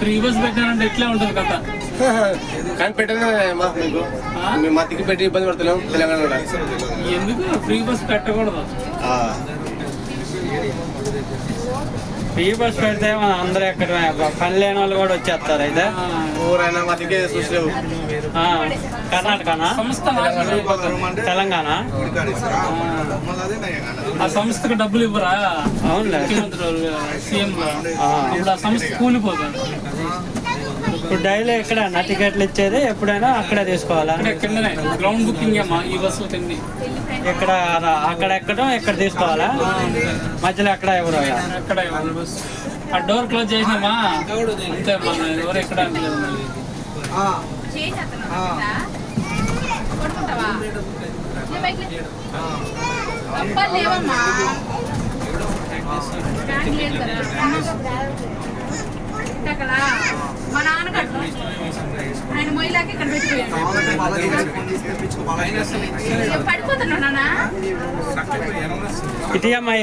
Free bus పెట్టానంటే ఎట్లా ఉంటుంది కదా? కానీ పెట్టనే మీకు మా తిరిగి పెట్టి ఇబ్బంది పడుతున్నాం తెలంగాణ. ఎందుకు ఫ్రీ బస్ పెట్టకూడదు? ఫ్రీ బస్ పెడితే మన అందరూ ఎక్కడ పని లేని వాళ్ళు కూడా వచ్చేస్తారు. అయితే ఊరైనా మా తిరిగి చూసలేవు. కర్ణాటకనా తెలంగాణ ఆ సంస్థకు డబ్బులు ఇవ్వరా? అవునులే. ముఖ్యమంత్రి సీఎం ఇప్పుడు ఆ సంస్థ కూలిపోతుంది. ఇప్పుడు డైలీ ఎక్కడ టికెట్లు ఇచ్చేది ఎప్పుడైనా అక్కడే తీసుకోవాలా? కిందనే గ్రౌండ్ బుకింగ్ అమ్మా ఈ బస్సు కింద. ఇక్కడ అక్కడ ఎక్కడం ఇక్కడ తీసుకోవాలా? మధ్యలో ఎక్కడ ఎవరు ఎక్కడ ఆ డోర్ క్లోజ్ చేసినామా అంతే. మన ఎవరు ఎక్కడ మా నాన్న కట్టు ఆయన మొయ్యలాకి ఇక్కడ పెట్టిపోయాడు. పడిపోతున్నా నాన్న. ఇటీఎంఐ